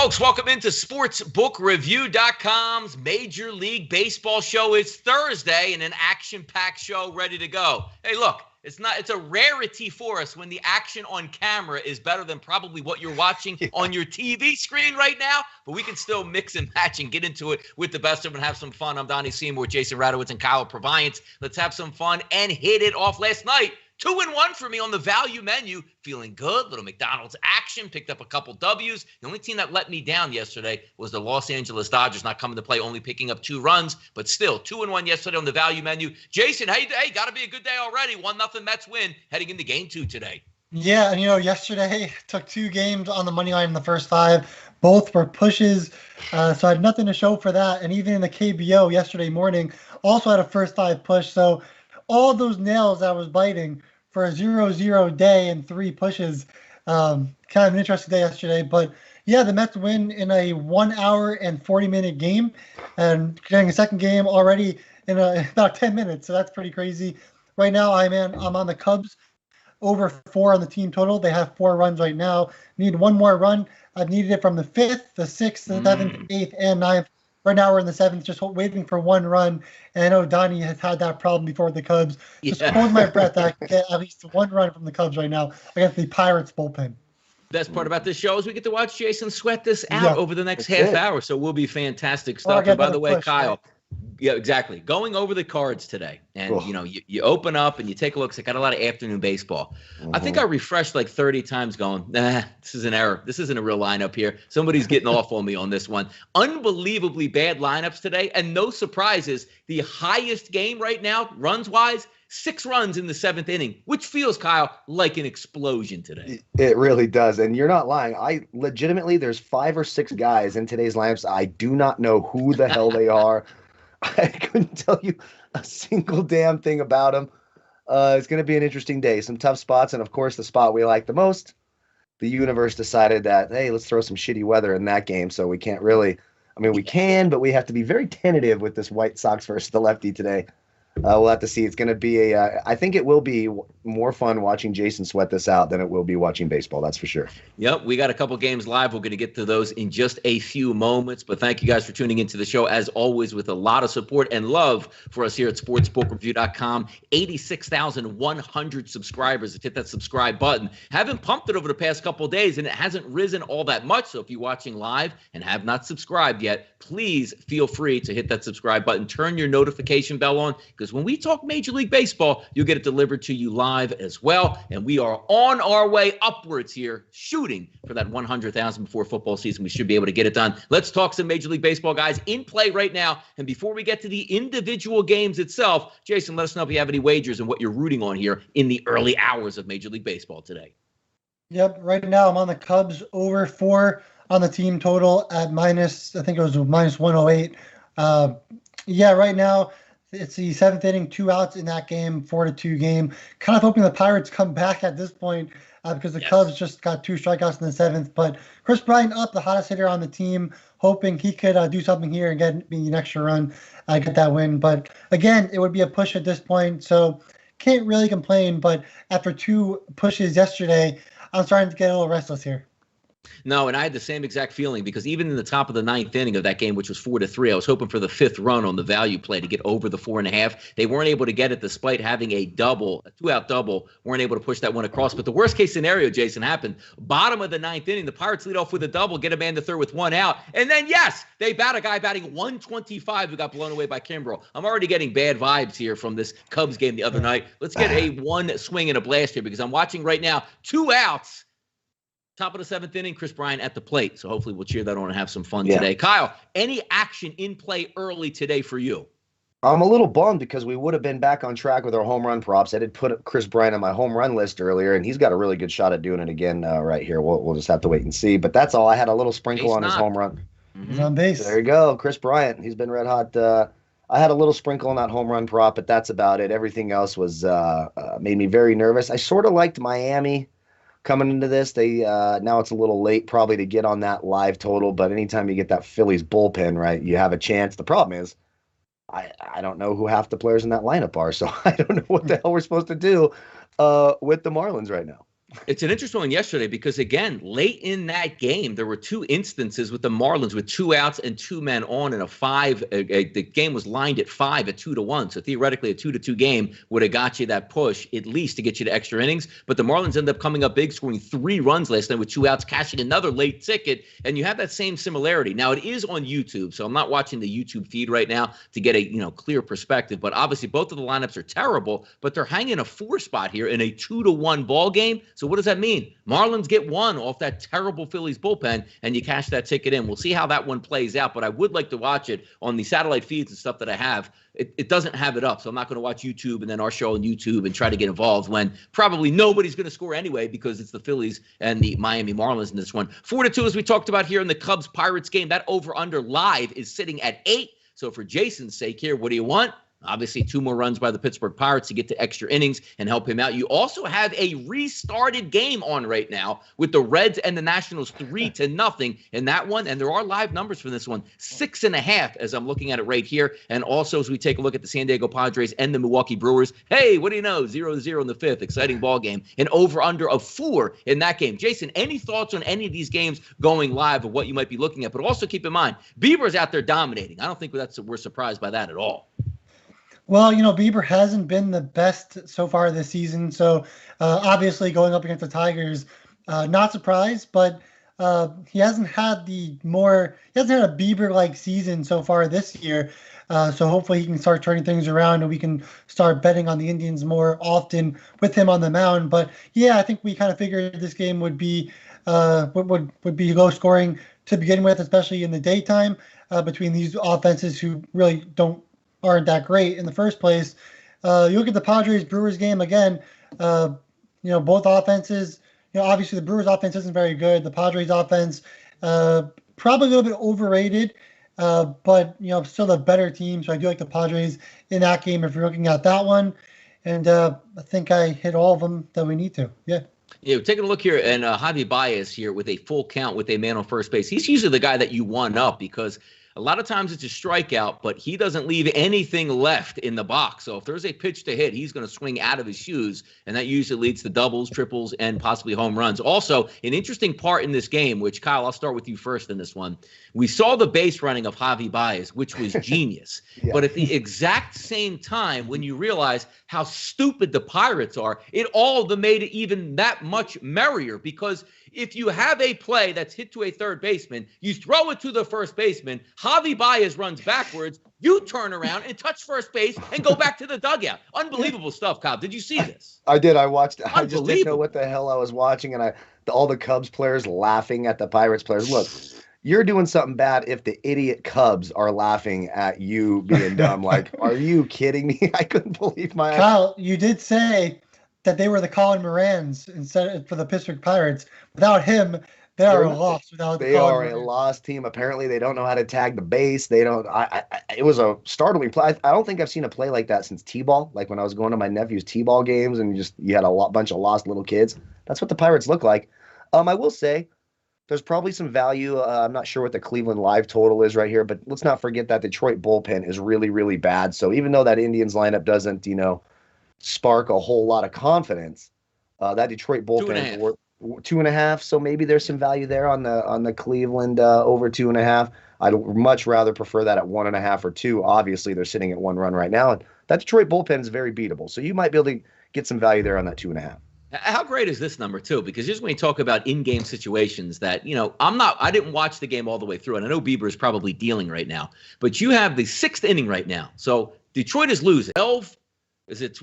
Folks, welcome into SportsBookReview.com's Major League Baseball show. It's Thursday and an action-packed show ready to go. Hey, look, it's a rarity for us when the action on camera is better than probably what you're watching on your TV screen right now, but we can still mix and match and get into it with the best of them and have some fun. I'm Donnie Seymour, Jason Radowitz, and Kyle Purviance. Let's have some fun and hit it off. Last night, 2-1 for me on the value menu. Feeling good. Little McDonald's action. Picked up a couple W's. The only team that let me down yesterday was the Los Angeles Dodgers, not coming to play, only picking up 2 runs. But still, 2-1 yesterday on the value menu. Jason, hey, got to be a good day already. 1-0 Mets win heading into game 2 today. Yeah, and yesterday took 2 games on the money line in the first 5. Both were pushes, so I had nothing to show for that. And even in the KBO yesterday morning, also had a first 5 push. So all those nails I was biting for a 0-0 day and 3 pushes. Kind of an interesting day yesterday. But yeah, the Mets win in a 1 hour and 40-minute game and getting a second game already in about 10 minutes. So that's pretty crazy. Right now, I'm on the Cubs over 4 on the team total. They have 4 runs right now. Need 1 more run. I've needed it from the 5th, the 6th, the 7th, 8th, and 9th. Right now we're in the 7th, just waiting for 1 run. And I know Donnie has had that problem before with the Cubs. Just hold my breath. I can get at least 1 run from the Cubs right now against the Pirates bullpen. Best part about this show is we get to watch Jason sweat this out over the next half hour. So we'll be fantastic stuff. And by the way, Kyle, right? Yeah, exactly. Going over the cards today. And, you open up and you take a look. I got a lot of afternoon baseball. I think I refreshed like 30 times going, this is an error. This isn't a real lineup here. Somebody's getting off on me on this one. Unbelievably bad lineups today. And no surprises. The highest game right now, runs-wise, 6 runs in the 7th inning, which feels, Kyle, like an explosion today. It really does. And you're not lying. There's 5 or 6 guys in today's lineups. I do not know who the hell they are. I couldn't tell you a single damn thing about them. It's going to be an interesting day. Some tough spots. And, of course, the spot we like the most, the universe decided that, hey, let's throw some shitty weather in that game. So we can't really – we can, but we have to be very tentative with this White Sox versus the lefty today. We'll have to see. It's going to be I think it will be more fun watching Jason sweat this out than it will be watching baseball. That's for sure. Yep. We got a couple games live. We're going to get to those in just a few moments. But thank you guys for tuning into the show, as always, with a lot of support and love for us here at SportsBookReview.com. 86,100 subscribers. Hit that subscribe button. Haven't pumped it over the past couple of days, and it hasn't risen all that much. So if you're watching live and have not subscribed yet, please feel free to hit that subscribe button. Turn your notification bell on, because when we talk Major League Baseball, you'll get it delivered to you live as well. And we are on our way upwards here, shooting for that 100,000 before football season. We should be able to get it done. Let's talk some Major League Baseball, guys, in play right now. And before we get to the individual games itself, Jason, let us know if you have any wagers and what you're rooting on here in the early hours of Major League Baseball today. Yep, right now I'm on the Cubs over 4 on the team total at minus 108. Right now, it's the 7th inning, 2 outs in that game, 4-2 game. Kind of hoping the Pirates come back at this point because the Cubs just got 2 strikeouts in the 7th. But Chris Bryant up, the hottest hitter on the team, hoping he could do something here and get me an extra run, get that win. But again, it would be a push at this point, so can't really complain. But after 2 pushes yesterday, I'm starting to get a little restless here. No, and I had the same exact feeling, because even in the top of the 9th inning of that game, which was 4-3, I was hoping for the 5th run on the value play to get over the 4.5. They weren't able to get it despite having a 2-out double, weren't able to push that one across. But the worst case scenario, Jason, happened. Bottom of the 9th inning, the Pirates lead off with a double, get a man to third with 1 out. And then, yes, they bat a guy batting 125 who got blown away by Kimbrel. I'm already getting bad vibes here from this Cubs game the other night. Let's get a 1 swing and a blast here, because I'm watching right now 2 outs. Top of the 7th inning, Chris Bryant at the plate. So hopefully we'll cheer that on and have some fun today. Kyle, any action in play early today for you? I'm a little bummed because we would have been back on track with our home run props. I did put Chris Bryant on my home run list earlier, and he's got a really good shot at doing it again right here. We'll just have to wait and see. But that's all. I had a little sprinkle on his home run. He's on base. So there you go, Chris Bryant. He's been red hot. I had a little sprinkle on that home run prop, but that's about it. Everything else was made me very nervous. I sort of liked Miami coming into this. They now it's a little late probably to get on that live total, but anytime you get that Phillies bullpen, right, you have a chance. The problem is I don't know who half the players in that lineup are, so I don't know what the hell we're supposed to do with the Marlins right now. It's an interesting one yesterday because, again, late in that game, there were two instances with the Marlins with 2 outs and 2 men on and the game was lined at 5 at 2-1. So theoretically, a 2-2 game would have got you that push at least to get you to extra innings. But the Marlins ended up coming up big, scoring 3 runs last night with 2 outs, cashing another late ticket. And you have that same similarity. Now, it is on YouTube, so I'm not watching the YouTube feed right now to get a clear perspective. But obviously, both of the lineups are terrible, but they're hanging a 4 spot here in a 2-1 ball game. So what does that mean? Marlins get 1 off that terrible Phillies bullpen, and you cash that ticket in. We'll see how that one plays out, but I would like to watch it on the satellite feeds and stuff that I have. It doesn't have it up, so I'm not going to watch YouTube and then our show on YouTube and try to get involved when probably nobody's going to score anyway because it's the Phillies and the Miami Marlins in this one. 4-2, as we talked about here in the Cubs-Pirates game, that over-under live is sitting at 8. So for Jason's sake here, what do you want? Obviously, 2 more runs by the Pittsburgh Pirates to get to extra innings and help him out. You also have a restarted game on right now with the Reds and the Nationals 3-0 in that one. And there are live numbers for this one, 6.5 as I'm looking at it right here. And also as we take a look at the San Diego Padres and the Milwaukee Brewers, hey, what do you know? 0-0 in the 5th. Exciting ball game. An over-under of 4 in that game. Jason, any thoughts on any of these games going live of what you might be looking at? But also keep in mind, Bieber's out there dominating. I don't think we're surprised by that at all. Well, Bieber hasn't been the best so far this season. So obviously going up against the Tigers, not surprised, but he hasn't had a Bieber-like season so far this year. So hopefully he can start turning things around and we can start betting on the Indians more often with him on the mound. But yeah, I think we kind of figured this game would be low scoring to begin with, especially in the daytime between these offenses who really aren't that great in the first place. You look at the Padres-Brewers game again, both offenses, obviously the Brewers offense isn't very good. The Padres offense, probably a little bit overrated, but, still a better team. So I do like the Padres in that game if you're looking at that one. And I think I hit all of them that we need to. Yeah. Yeah, taking a look here, and Javi Baez here with a full count with a man on first base. He's usually the guy that you one up because a lot of times it's a strikeout, but he doesn't leave anything left in the box. So if there's a pitch to hit, he's going to swing out of his shoes, and that usually leads to doubles, triples, and possibly home runs. Also, an interesting part in this game, which, Kyle, I'll start with you first in this one. We saw the base running of Javi Baez, which was genius. Yeah. But at the exact same time, when you realize how stupid the Pirates are, it all made it even that much merrier because if you have a play that's hit to a third baseman, you throw it to the first baseman, Javi Baez runs backwards, you turn around and touch first base and go back to the dugout. Unbelievable stuff, Cobb. Did you see this? I did. I watched it. I just didn't know what the hell I was watching, and all the Cubs players laughing at the Pirates players. Look, you're doing something bad if the idiot Cubs are laughing at you being dumb. Like, are you kidding me? I couldn't believe my eyes. Kyle, you did say that they were the Colin Morans instead for the Pittsburgh Pirates. Without him, they are a loss. They are a lost team. Apparently, they don't know how to tag the base. They don't. It was a startling play. I don't think I've seen a play like that since T-ball. Like when I was going to my nephew's T-ball games, and you had a bunch of lost little kids. That's what the Pirates look like. I will say, there's probably some value. I'm not sure what the Cleveland live total is right here, but let's not forget that Detroit bullpen is really, really bad. So even though that Indians lineup doesn't, spark a whole lot of confidence, that Detroit bullpen were 2.5. So maybe there's some value there on the Cleveland over 2.5. I'd much rather prefer that at 1.5 or 2. Obviously, they're sitting at 1 run right now, and that Detroit bullpen is very beatable. So you might be able to get some value there on that 2.5. How great is this number, too? Because just when you talk about in-game situations that, I didn't watch the game all the way through, and I know Bieber is probably dealing right now, but you have the 6th inning right now. So Detroit is losing. 12, is it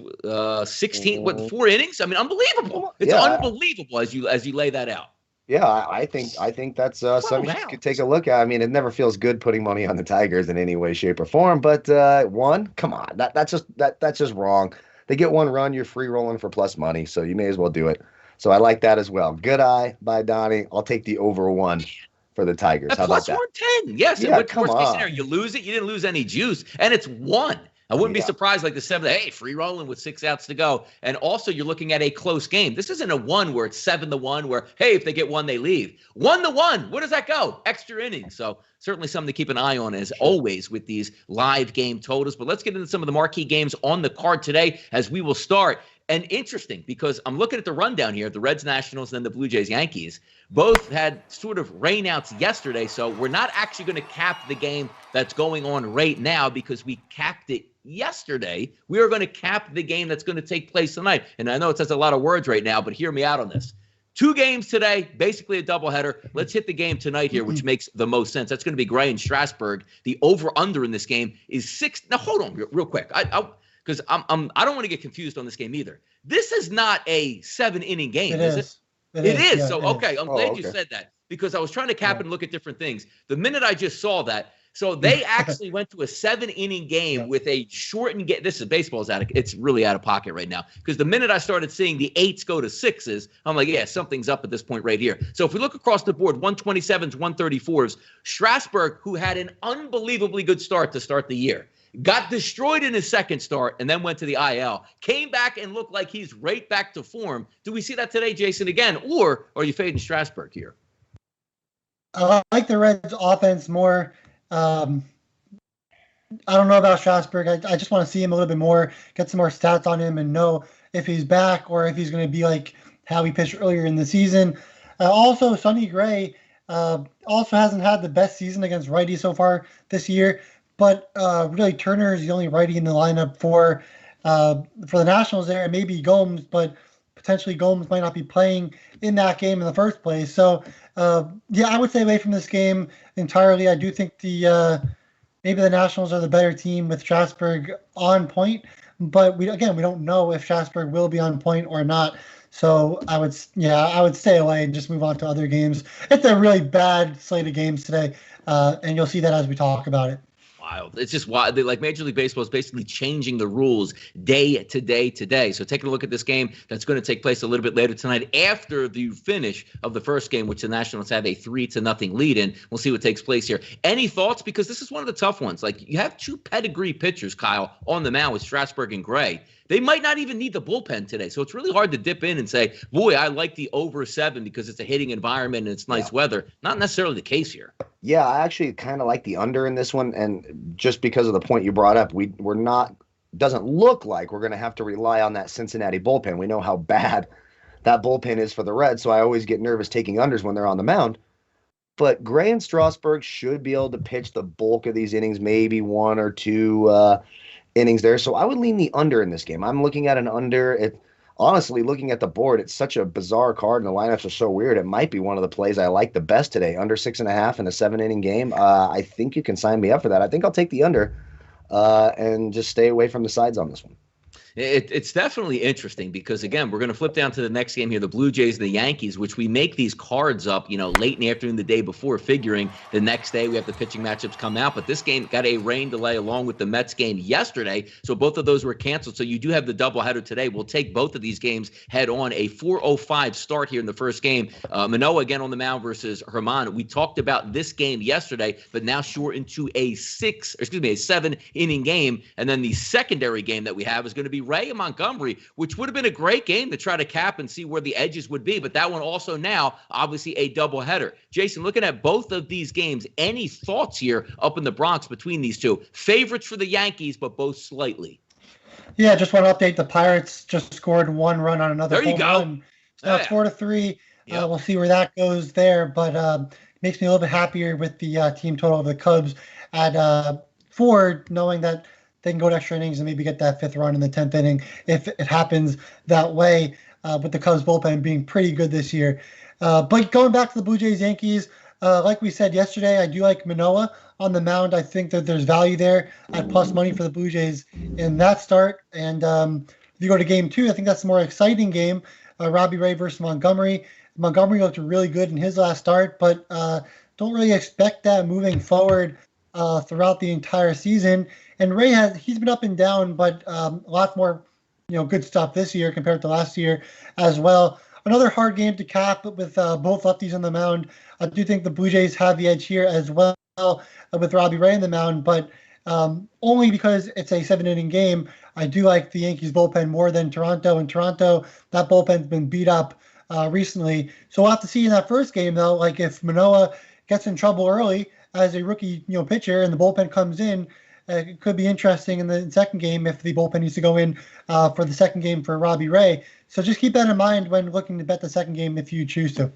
16, 4 innings? I mean, unbelievable. It's unbelievable as you lay that out. Yeah, I think that's something you could take a look at. I mean, it never feels good putting money on the Tigers in any way, shape, or form, but 1, come on, that's just wrong. They get 1 run, you're free rolling for plus money, so you may as well do it. So I like that as well. Good eye by Donnie. I'll take the over 1 for the Tigers. How about that? Plus 110. Yes. Yeah, worst case scenario, you lose it. You didn't lose any juice, and it's 1. I wouldn't be surprised like the 7th. Hey, free rolling with 6 outs to go. And also you're looking at a close game. This isn't a 1 where it's 7-1 where, hey, if they get 1, they leave. 1-1. Where does that go? Extra innings. So certainly something to keep an eye on as always with these live game totals. But let's get into some of the marquee games on the card today as we will start And interesting, because I'm looking at the rundown here, the Reds, Nationals, and then the Blue Jays, Yankees. Both had sort of rainouts yesterday, so we're not actually going to cap the game that's going on right now because we capped it yesterday. We are going to cap the game that's going to take place tonight. And I know it says a lot of words right now, but hear me out on this. 2 games today, basically a doubleheader. Let's hit the game tonight here, which makes the most sense. That's going to be Gray and Strasburg. The over/under in this game is 6. Now, hold on real quick. Because I don't want to get confused on this game either. This is not a 7-inning game, is it? It is. Yeah, so, okay, I'm glad you said that because I was trying to cap and look at different things. The minute I just saw that, so they actually went to a 7-inning game with a shortened game. This is baseball's it's really out of pocket right now because the minute I started seeing the 8s go to 6s, I'm like, yeah, something's up at this point right here. So if we look across the board, 127s, 134s, Strasburg, who had an unbelievably good start to start the year, got destroyed in his second start and then went to the IL, came back and looked like he's right back to form. Do we see that today, Jason, again, or are you fading Strasburg here? I like the Reds offense more. I don't know about Strasburg. I just want to see him a little bit more, get some more stats on him and know if he's back or if he's going to be like how he pitched earlier in the season. Also, Sonny Gray also hasn't had the best season against righties so far this year, but really Turner is the only righty in the lineup for the Nationals there. It may be Gomes, but potentially Gomes might not be playing in that game in the first place. So, I would stay away from this game entirely. I do think maybe the Nationals are the better team with Strasburg on point, but we don't know if Strasburg will be on point or not. So I would stay away and just move on to other games. It's a really bad slate of games today, and you'll see that as we talk about it. Wild. It's just wild. Like Major League Baseball is basically changing the rules day to day to day. So taking a look at this game that's going to take place a little bit later tonight after the finish of the first game, which the Nationals have a 3-0 lead in. We'll see what takes place here. Any thoughts? Because this is one of the tough ones. Like you have 2 pedigree pitchers, Kyle, on the mound with Strasburg and Gray. They might not even need the bullpen today. So it's really hard to dip in and say, boy, I like the over 7 because it's a hitting environment and it's nice weather. Not necessarily the case here. Yeah, I actually kind of like the under in this one. And just because of the point you brought up, doesn't look like we're going to have to rely on that Cincinnati bullpen. We know how bad that bullpen is for the Reds. So I always get nervous taking unders when they're on the mound. But Gray and Strasburg should be able to pitch the bulk of these innings, maybe 1 or 2 innings there. So I would lean the under in this game. I'm looking at an under. Honestly, looking at the board, it's such a bizarre card and the lineups are so weird. It might be one of the plays I like the best today. Under 6.5 in a 7-inning game. I think you can sign me up for that. I think I'll take the under and just stay away from the sides on this one. It's definitely interesting because, again, we're going to flip down to the next game here, the Blue Jays and the Yankees, which we make these cards up, late in the afternoon the day before, figuring the next day we have the pitching matchups come out. But this game got a rain delay along with the Mets game yesterday, so both of those were canceled. So you do have the doubleheader today. We'll take both of these games head on. A 4:05 start here in the first game. Manoah again on the mound versus Herman. We talked about this game yesterday, but now shortened to a 7-inning game. And then the secondary game that we have is going to be Ray and Montgomery, which would have been a great game to try to cap and see where the edges would be. But that one also now, obviously, a doubleheader. Jason, looking at both of these games, any thoughts here up in the Bronx between these two? Favorites for the Yankees, but both slightly. Yeah, just want to update. The Pirates just scored 1 run on another home run. So it's 4-3. We'll see where that goes there. But makes me a little bit happier with the team total of the Cubs at 4, knowing that they can go to extra innings and maybe get that 5th run in the 10th inning if it happens that way, with the Cubs bullpen being pretty good this year. But going back to the Blue Jays Yankees, like we said yesterday, I do like Manoah on the mound. I think that there's value there at plus money for the Blue Jays in that start. And if you go to game 2, I think that's the more exciting game. Robbie Ray versus Montgomery. Montgomery looked really good in his last start, but don't really expect that moving forward throughout the entire season. And Ray he's been up and down, but a lot more, good stuff this year compared to last year as well. Another hard game to cap with both lefties on the mound. I do think the Blue Jays have the edge here as well with Robbie Ray on the mound, but only because it's a 7-inning game. I do like the Yankees bullpen more than Toronto. And Toronto, that bullpen's been beat up recently. So we'll have to see in that first game, though, like if Manoah gets in trouble early as a rookie, pitcher and the bullpen comes in, It could be interesting in the second game if the bullpen needs to go in for the second game for Robbie Ray. So just keep that in mind when looking to bet the second game if you choose to.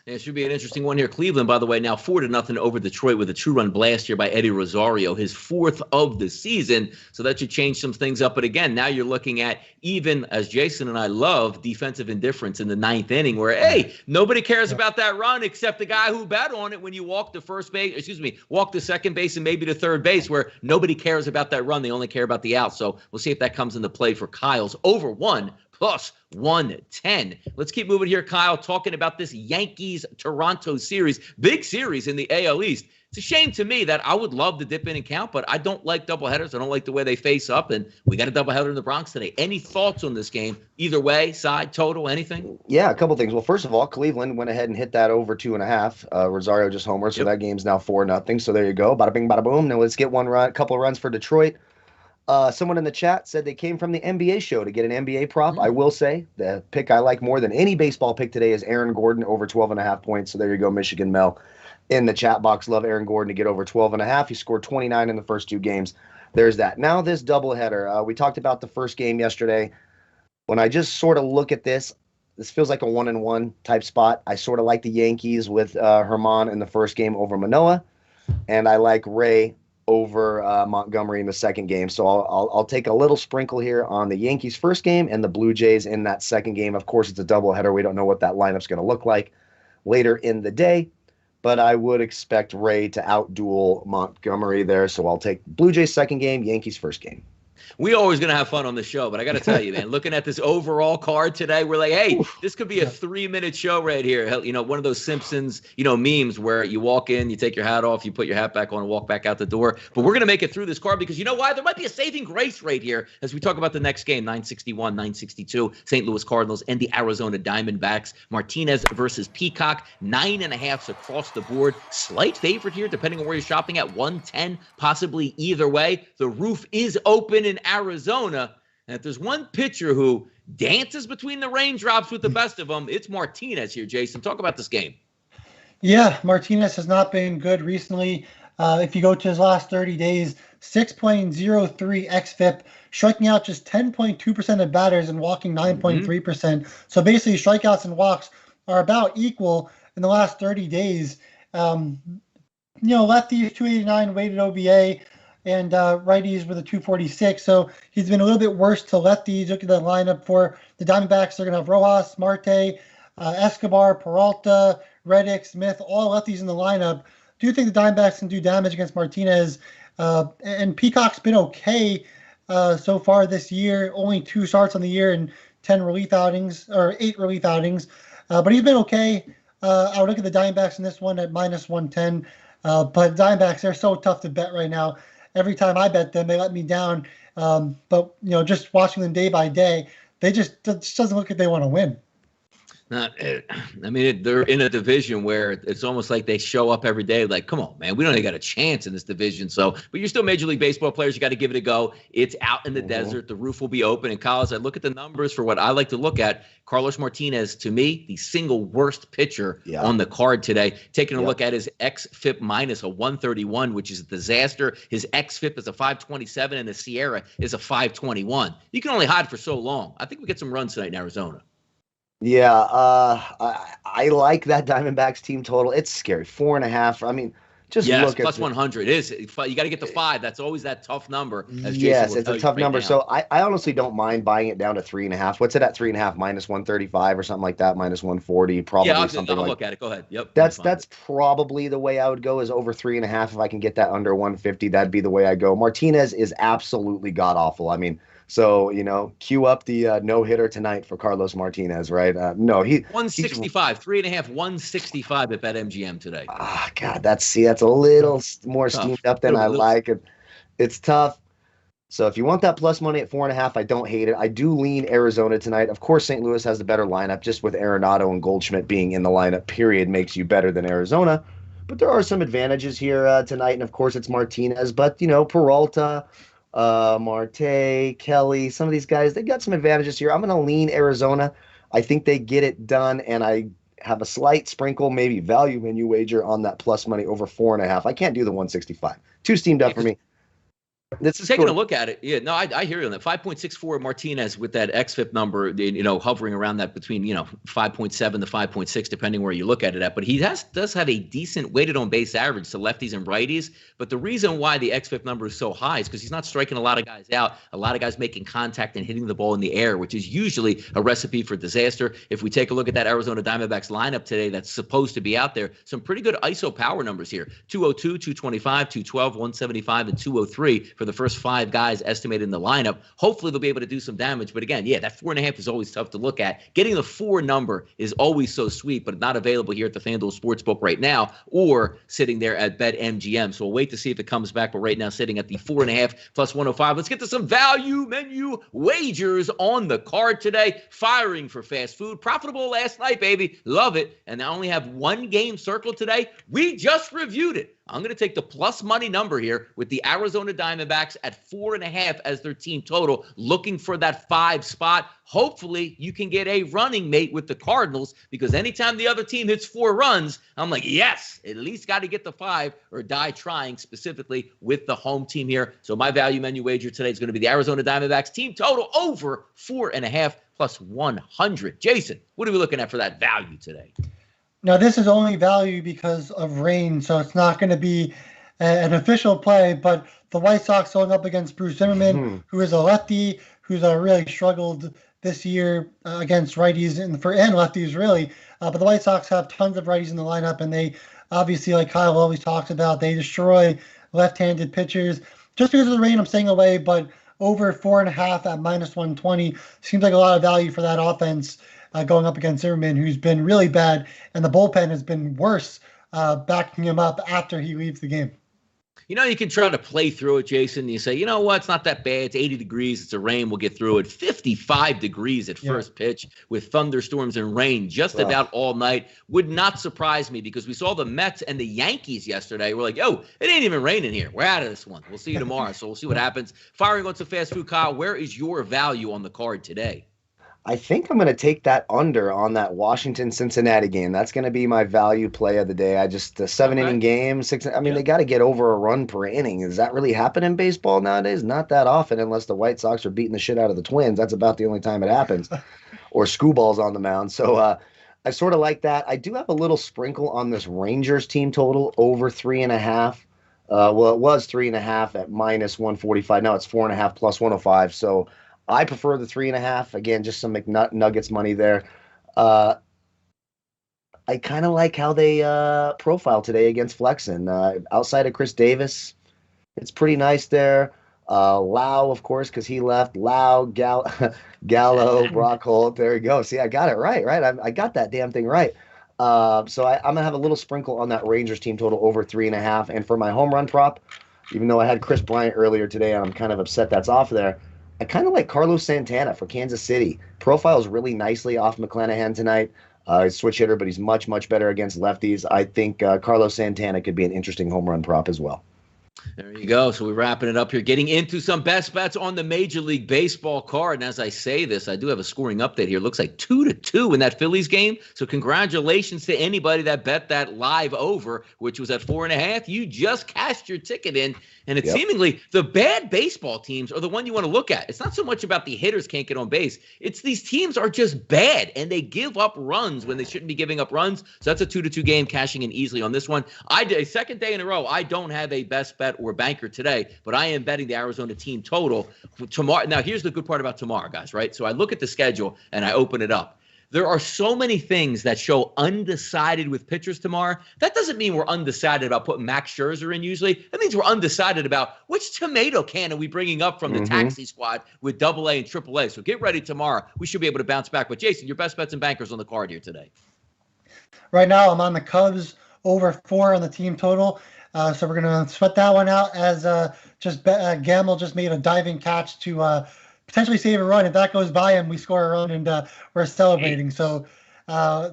It should be an interesting one here. Cleveland, by the way, now 4-0 over Detroit with a 2-run blast here by Eddie Rosario, his 4th of the season. So that should change some things up. But again, now you're looking at, even as Jason and I love, defensive indifference in the 9th inning where, hey, nobody cares about that run except the guy who bet on it when you walk to walk to second base and maybe to third base, where nobody cares about that run. They only care about the out. So we'll see if that comes into play for Kyle's over 1 plus 110. Let's keep moving here, Kyle, talking about this Yankees-Toronto series. Big series in the AL East. It's a shame to me that I would love to dip in and count, but I don't like doubleheaders. I don't like the way they face up, and we got a doubleheader in the Bronx today. Any thoughts on this game? Either way, side, total, anything? Yeah, a couple things. Well, first of all, Cleveland went ahead and hit that over 2.5. Rosario just homered, so that game's now 4-0. So there you go. Bada bing, bada boom. Now let's get couple of runs for Detroit. Someone in the chat said they came from the NBA show to get an NBA prop. I will say the pick I like more than any baseball pick today is Aaron Gordon over 12.5 points. So there you go, Michigan Mel in the chat box. Love Aaron Gordon to get over 12.5. He scored 29 in the first 2 games. There's that. Now this doubleheader. We talked about the first game yesterday. When I just sort of look at this feels like a 1-1 type spot. I sort of like the Yankees with Herman in the first game over Manoah, and I like Ray over Montgomery in the second game. So I'll take a little sprinkle here on the Yankees first game and the Blue Jays in that second game. Of course, it's a doubleheader. We don't know what that lineup's going to look like later in the day, but I would expect Ray to outduel Montgomery there. So I'll take Blue Jays second game, Yankees first game. We always going to have fun on the show, but I got to tell you, man, looking at this overall card today, we're like, hey, this could be a 3-minute show right here. You know, one of those Simpsons, memes where you walk in, you take your hat off, you put your hat back on and walk back out the door. But we're going to make it through this card because you know why? There might be a saving grace right here as we talk about the next game, 961, 962, St. Louis Cardinals and the Arizona Diamondbacks. Martinez versus Peacock, 9.5s across the board. Slight favorite here, depending on where you're shopping at, 110, possibly either way. The roof is open in Arizona, and if there's one pitcher who dances between the raindrops with the best of them, it's Martinez here. Jason, talk about this game. Yeah, Martinez has not been good recently. If you go to his last 30 days, 6.03 xFIP, striking out just 10.2% of batters and walking 9.3%. So basically, strikeouts and walks are about equal in the last 30 days. Lefties 289 weighted OBA. And righties with a 246. So he's been a little bit worse to lefties. Look at the lineup for the Diamondbacks. They're going to have Rojas, Marte, Escobar, Peralta, Reddick, Smith, all lefties in the lineup. Do you think the Diamondbacks can do damage against Martinez? And Peacock's been okay so far this year. Only 2 starts on the year and 8 relief outings. But he's been okay. I would look at the Diamondbacks in this one at -110. But Diamondbacks, they're so tough to bet right now. Every time I bet them, they let me down. But just watching them day by day, it just doesn't look like they want to win. They're in a division where it's almost like they show up every day like, come on, man, we don't even got a chance in this division. So, but you're still Major League Baseball players. You got to give it a go. It's out in the desert. The roof will be open. And Kyle, as I look at the numbers for what I like to look at, Carlos Martinez, to me, the single worst pitcher on the card today. Taking a look at his xFIP minus a 131, which is a disaster. His xFIP is a 527 and the Sierra is a 521. You can only hide for so long. I think we get some runs tonight in Arizona. Yeah, I like that Diamondbacks team total. It's scary. 4.5. I mean, just look at plus 100 is. You got to get to 5. That's always that tough number. Yes, it's a tough number. So I honestly don't mind buying it down to 3.5. What's it at 3.5? -135 or something like that. -140. Probably something I'll like. Look at it. Go ahead. Yep. That's probably the way I would go. Is over 3.5. If I can get that under 150, that'd be the way I go. Martinez is absolutely god awful. I mean. So, cue up the no-hitter tonight for Carlos Martinez, right? No, 165, 3.5, 165 at BetMGM today. God, that's a little more steamed up than I like. It's tough. So if you want that plus money at 4.5, I don't hate it. I do lean Arizona tonight. Of course, St. Louis has the better lineup. Just with Arenado and Goldschmidt being in the lineup, period, makes you better than Arizona. But there are some advantages here tonight. And, of course, it's Martinez. But, Peralta, Marte, Kelly, some of these guys, they got some advantages here. I'm going to lean Arizona. I think they get it done, and I have a slight sprinkle, maybe value menu wager on that plus money over 4.5. I can't do the 165. Too steamed up for me. This is taking a look at it. Yeah, no, I hear you on that. 5.64 Martinez with that xFIP number, hovering around that between 5.7 to 5.6, depending where you look at it at. But he does have a decent weighted on base average to lefties and righties. But the reason why the xFIP number is so high is because he's not striking a lot of guys out. A lot of guys making contact and hitting the ball in the air, which is usually a recipe for disaster. If we take a look at that Arizona Diamondbacks lineup today, that's supposed to be out there. Some pretty good ISO power numbers here: 202, 225, 212, 175, and 203 for the first 5 guys estimated in the lineup. Hopefully they'll be able to do some damage. But again, that 4.5 is always tough to look at. Getting the 4 number is always so sweet, but not available here at the FanDuel Sportsbook right now, or sitting there at BetMGM. So we'll wait to see if it comes back. But right now, sitting at the 4.5 plus 105. Let's get to some value menu wagers on the card today. Firing for fast food. Profitable last night, baby. Love it. And I only have 1 game circled today. We just reviewed it. I'm going to take the plus money number here with the Arizona Diamondbacks at 4.5 as their team total, looking for that 5 spot. Hopefully you can get a running mate with the Cardinals, because anytime the other team hits 4 runs, I'm like, yes, at least got to get the 5 or die trying, specifically with the home team here. So my value menu wager today is going to be the Arizona Diamondbacks team total over 4.5 plus 100. Jason, what are we looking at for that value today? Now, this is only value because of rain, so it's not going to be an official play, but the White Sox going up against Bruce Zimmerman, who is a lefty, who's really struggled this year against righties and lefties, really. But the White Sox have tons of righties in the lineup, and they obviously, like Kyle always talks about, they destroy left-handed pitchers. Just because of the rain, I'm staying away, but over 4.5 at minus 120 seems like a lot of value for that offense. Going up against Zimmerman, who's been really bad, and the bullpen has been worse, backing him up after he leaves the game. You can try to play through it, Jason. You say, you know what, it's not that bad. It's 80 degrees. It's a rain. We'll get through it. 55 degrees at first pitch with thunderstorms and rain just about all night. Would not surprise me, because we saw the Mets and the Yankees yesterday. We're like, it ain't even raining here. We're out of this one. We'll see you tomorrow. So we'll see what happens. Firing on some fast food, Kyle, where is your value on the card today? I think I'm going to take that under on that Washington-Cincinnati game. That's going to be my value play of the day. The 7-inning game, 6. I mean, they got to get over a run per inning. Does that really happen in baseball nowadays? Not that often, unless the White Sox are beating the shit out of the Twins. That's about the only time it happens. Or Screwball's on the mound. So I sort of like that. I do have a little sprinkle on this Rangers team total over 3.5. Well, it was 3.5 at minus 145. Now it's 4.5 plus 105. So I prefer the 3.5. Again, just some McNuggets money there. I kind of like how they profile today against Flexen. Outside of Chris Davis, it's pretty nice there. Lau, of course, because he left. Lau, Gallo, Brock Holt. There you go. See, I got it right? I got that damn thing right. So I'm going to have a little sprinkle on that Rangers team total over 3.5. And for my home run prop, even though I had Chris Bryant earlier today, and I'm kind of upset that's off there, I kind of like Carlos Santana for Kansas City. Profiles really nicely off McClanahan tonight. He's a switch hitter, but he's much, much better against lefties. I think Carlos Santana could be an interesting home run prop as well. There you go. So we're wrapping it up here, getting into some best bets on the Major League Baseball card. And as I say this, I do have a scoring update here. It looks like 2-2 in that Phillies game. So congratulations to anybody that bet that live over, which was at 4.5. You just cashed your ticket in. And it's seemingly the bad baseball teams are the one you want to look at. It's not so much about the hitters can't get on base. It's these teams are just bad, and they give up runs when they shouldn't be giving up runs. So that's a 2-2 game, cashing in easily on this one. A second day in a row, I don't have a best bet or banker today, but I am betting the Arizona team total tomorrow. Now, here's the good part about tomorrow, guys, right? So I look at the schedule and I open it up. There are so many things that show undecided with pitchers tomorrow. That doesn't mean we're undecided about putting Max Scherzer in usually. That means we're undecided about which tomato can are we bringing up from the taxi squad with AA and AAA. So get ready tomorrow. We should be able to bounce back. But, Jason, your best bets and bankers on the card here today. Right now I'm on the Cubs over 4 on the team total. So we're going to sweat that one out as Gamble just made a diving catch to potentially save a run. If that goes by him, we score a run and we're celebrating. So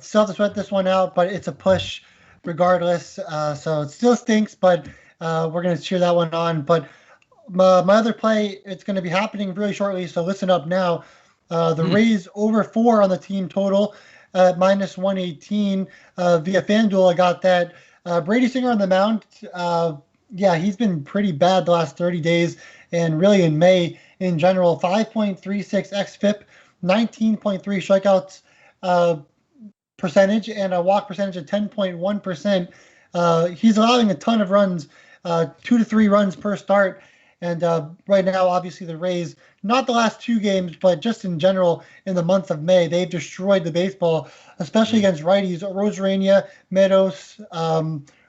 still have to sweat this one out, but it's a push regardless. So it still stinks, but we're going to cheer that one on. But my other play, it's going to be happening really shortly, so listen up now. The Rays over 4 on the team total at minus 118 via FanDuel. I got that. Brady Singer on the mound. He's been pretty bad the last 30 days. and really in May in general. 5.36 xFIP, 19.3 strikeouts percentage, and a walk percentage of 10.1%. He's allowing a ton of runs, 2 to 3 runs per start. And right now, obviously, the Rays, not the last 2 games, but just in general in the month of May, they've destroyed the baseball, especially against righties. Rosarania, Meadows,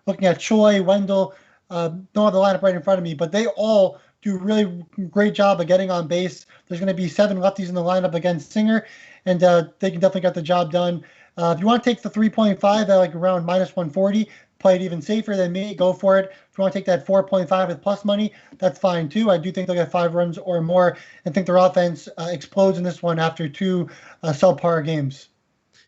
looking at Choi, Wendell, don't have the lineup right in front of me, but they all do a really great job of getting on base. There's going to be 7 lefties in the lineup against Singer, and they can definitely get the job done. If you want to take the 3.5 at like around minus 140, play it even safer than me, go for it. If you want to take that 4.5 with plus money, that's fine too. I do think they'll get 5 runs or more, and think their offense explodes in this one after 2 subpar games.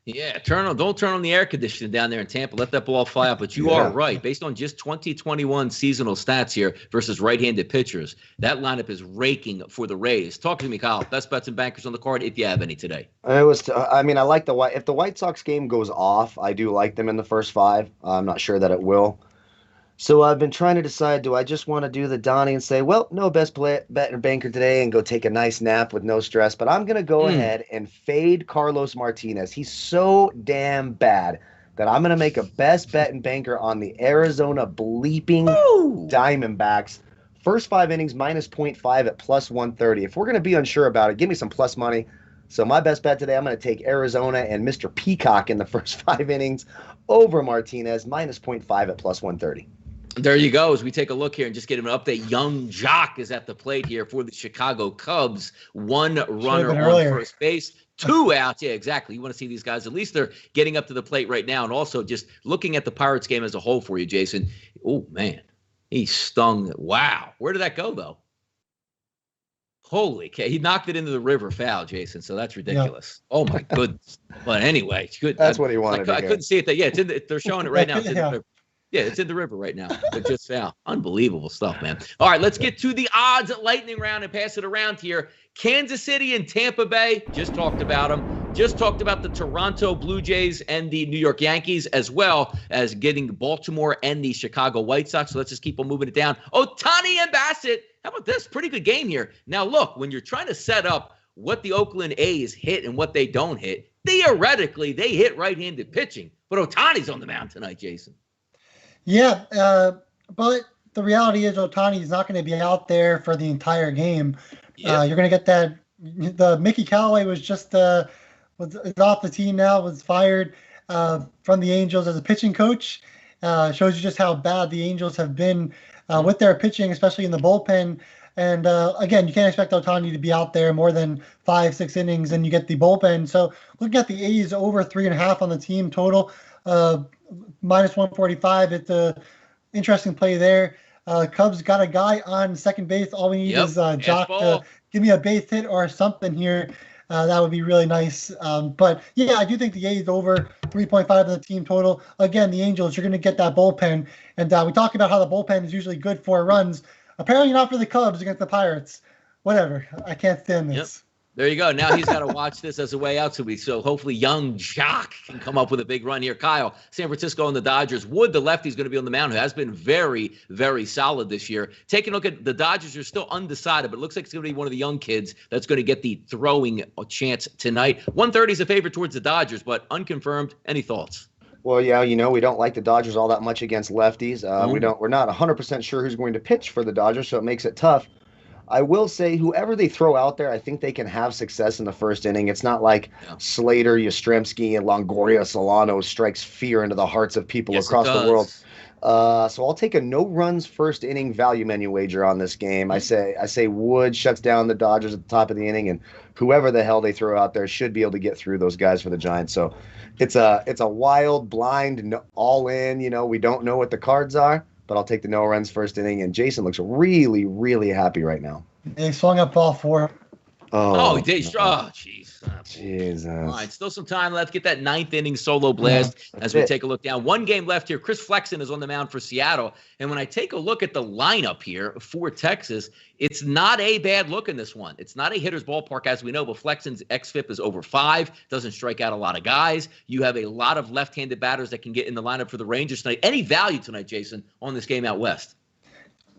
Yeah, don't turn on the air conditioning down there in Tampa. Let that ball fly out. But you are right. Based on just 2021 seasonal stats here versus right-handed pitchers, that lineup is raking for the Rays. Talk to me, Kyle. Best bets and bankers on the card, if you have any today. I like if the White Sox game goes off, I do like them in the first 5. I'm not sure that it will. So I've been trying to decide, do I just want to do the Donnie and say, well, no bet or banker today and go take a nice nap with no stress, but I'm going to go ahead and fade Carlos Martinez. He's so damn bad that I'm going to make a best bet and banker on the Arizona bleeping Diamondbacks. First 5 innings, minus 0.5 at plus 130. If we're going to be unsure about it, give me some plus money. So my best bet today, I'm going to take Arizona and Mr. Peacock in the first 5 innings over Martinez, minus 0.5 at plus 130. There you go. As we take a look here and just get him an update, Young Jock is at the plate here for the Chicago Cubs. 1 runner on first base, 2 outs. Yeah, exactly. You want to see these guys. At least they're getting up to the plate right now. And also just looking at the Pirates game as a whole for you, Jason. Oh, man. He stung. Wow. Where did that go, though? Holy cow. He knocked it into the river foul, Jason. So that's ridiculous. Yeah. Oh, my goodness. But anyway. Good. That's what he wanted. I couldn't see it. Yeah, they're showing it right now. It's in the river. Yeah, it's in the river right now. But just foul. Unbelievable stuff, man. All right, let's get to the odds lightning round and pass it around here. Kansas City and Tampa Bay, just talked about them. Just talked about the Toronto Blue Jays and the New York Yankees, as well as getting Baltimore and the Chicago White Sox. So let's just keep on moving it down. Ohtani and Bassett. How about this? Pretty good game here. Now, look, when you're trying to set up what the Oakland A's hit and what they don't hit, theoretically, they hit right-handed pitching. But Ohtani's on the mound tonight, Jason. Yeah, but the reality is Ohtani is not going to be out there for the entire game. You're going to get that. The Mickey Callaway was just was off the team now, was fired from the Angels as a pitching coach. Shows you just how bad the Angels have been with their pitching, especially in the bullpen. And again, you can't expect Ohtani to be out there more than 5-6 innings, and you get the bullpen. So looking at the A's over 3.5 on the team total. Minus 145. It's a interesting play there. Cubs got a guy on second base. All we need is Jock to give me a base hit or something here. That would be really nice. But yeah, I do think the A's over 3.5 on the team total. Again, the Angels, you're going to get that bullpen. And we talk about how the bullpen is usually good for runs. Apparently not for the Cubs against the Pirates. Whatever. I can't stand this. Yep. There you go. Now he's got to watch this as a way out. So hopefully Young Jock can come up with a big run here. Kyle, San Francisco and the Dodgers. Wood, the lefty's going to be on the mound, who has been very, very solid this year. Taking a look at the Dodgers, are still undecided, but it looks like it's going to be one of the young kids that's going to get the throwing chance tonight. 130 is a favorite towards the Dodgers, but unconfirmed. Any thoughts? Well, yeah, we don't like the Dodgers all that much against lefties. We're not 100% sure who's going to pitch for the Dodgers, so it makes it tough. I will say whoever they throw out there, I think they can have success in the first inning. It's not like Slater, Yastrzemski, and Longoria Solano strikes fear into the hearts of people across the world. So I'll take a no runs first inning value menu wager on this game. I say Wood shuts down the Dodgers at the top of the inning, and whoever the hell they throw out there should be able to get through those guys for the Giants. So it's a wild, blind, all in. We don't know what the cards are. But I'll take the no runs first inning, and Jason looks really, really happy right now. They swung up all 4. Oh, he did. Oh, jeez. Jesus. All right, still some time left. Get that 9th inning solo blast as we take a look down. 1 game left here. Chris Flexen is on the mound for Seattle. And when I take a look at the lineup here for Texas, it's not a bad look in this one. It's not a hitter's ballpark, as we know, but Flexen's xFIP is over 5. Doesn't strike out a lot of guys. You have a lot of left-handed batters that can get in the lineup for the Rangers tonight. Any value tonight, Jason, on this game out west?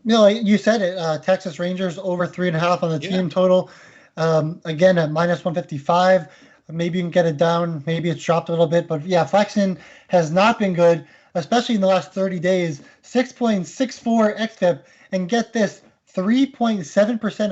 Like you said it, Texas Rangers over 3.5 on the team total. Again, at minus 155. Maybe you can get it down. Maybe it's dropped a little bit. But yeah, Flexen has not been good, especially in the last 30 days. 6.64 xFIP. And get this, 3.7%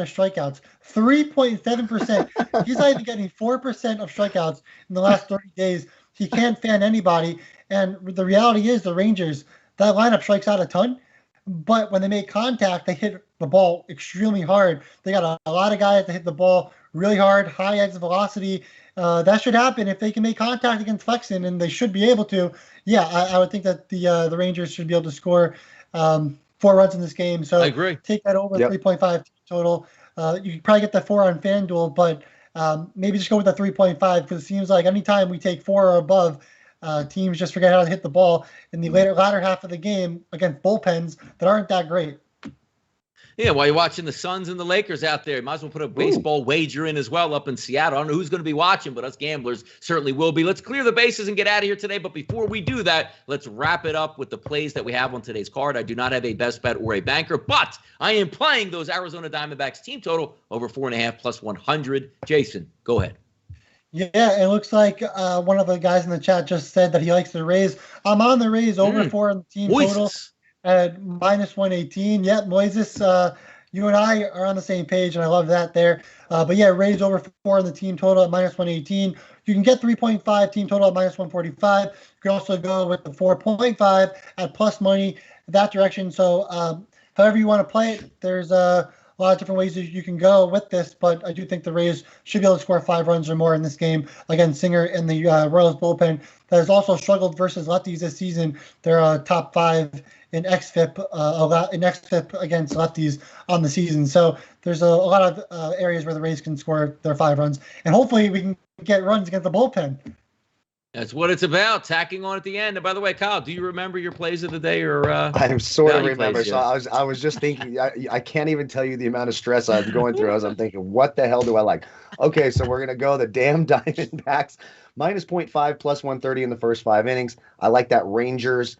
of strikeouts. 3.7%. He's not even getting 4% of strikeouts in the last 30 days. He can't fan anybody. And the reality is the Rangers, that lineup strikes out a ton. But when they make contact, they hit the ball extremely hard. They got a lot of guys that hit the ball really hard, high exit velocity. That should happen if they can make contact against Flexen, and they should be able to. Yeah, I would think that the Rangers should be able to score 4 runs in this game. So I agree. Take that over 3.5 total. You can probably get that 4 on FanDuel, but maybe just go with the 3.5 because it seems like anytime we take 4 or above, teams just forget how to hit the ball in the latter half of the game against bullpens that aren't that great. Yeah, while you're watching the Suns and the Lakers out there, you might as well put a baseball wager in as well up in Seattle. I don't know who's going to be watching, but us gamblers certainly will be. Let's clear the bases and get out of here today. But before we do that, let's wrap it up with the plays that we have on today's card. I do not have a best bet or a banker, but I am playing those Arizona Diamondbacks team total over 4.5 plus 100. Jason, go ahead. Yeah, it looks like one of the guys in the chat just said that he likes the Rays. I'm on the Rays over 4 on the team total at minus 118. Yeah, Moises, you and I are on the same page, and I love that there. But yeah, Rays over 4 on the team total at minus 118. You can get 3.5 team total at minus 145. You can also go with the 4.5 at plus money that direction. So however you want to play it, there's a lot of different ways that you can go with this, but I do think the Rays should be able to score 5 runs or more in this game against Singer and the Royals bullpen that has also struggled versus lefties this season. They're top 5 in xFIP against lefties on the season. So there's a lot of areas where the Rays can score their 5 runs, and hopefully we can get runs against the bullpen. That's what it's about, tacking on at the end. And by the way, Kyle, do you remember your plays of the day? Or I sort of remember. So I was just thinking, I can't even tell you the amount of stress I'm going through as I'm thinking, what the hell do I like? Okay, so we're going to go the damn Diamondbacks, minus 0.5 plus 130 in the first 5 innings. I like that Rangers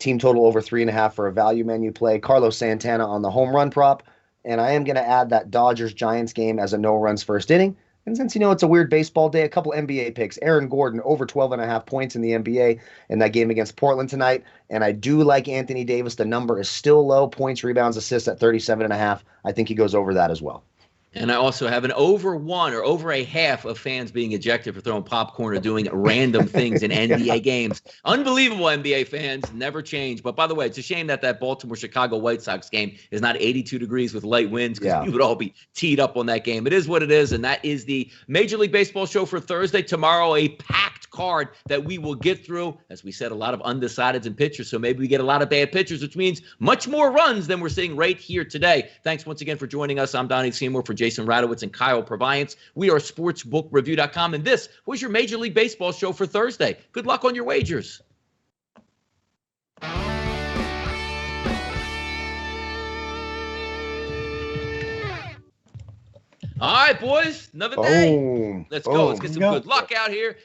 team total over 3.5 for a value menu play. Carlos Santana on the home run prop. And I am going to add that Dodgers-Giants game as a no-runs first inning. And since, it's a weird baseball day, a couple NBA picks. Aaron Gordon over 12.5 points in the NBA in that game against Portland tonight. And I do like Anthony Davis. The number is still low. Points, rebounds, assists at 37.5. I think he goes over that as well. And I also have an over 1 or over a half of fans being ejected for throwing popcorn or doing random things in NBA games. Unbelievable, NBA fans. Never change. But by the way, it's a shame that Baltimore-Chicago White Sox game is not 82 degrees with light winds because you would all be teed up on that game. It is what it is, and that is the Major League Baseball show for Thursday. Tomorrow, a packed card that we will get through. As we said, a lot of undecideds and pitchers, so maybe we get a lot of bad pitchers, which means much more runs than we're seeing right here today. Thanks once again for joining us. I'm Donnie Seymour for Jason Radowitz and Kyle Purviance. We are sportsbookreview.com, and this was your Major League Baseball show for Thursday. Good luck on your wagers. All right, boys, another day. Let's go. Let's get some good luck out here.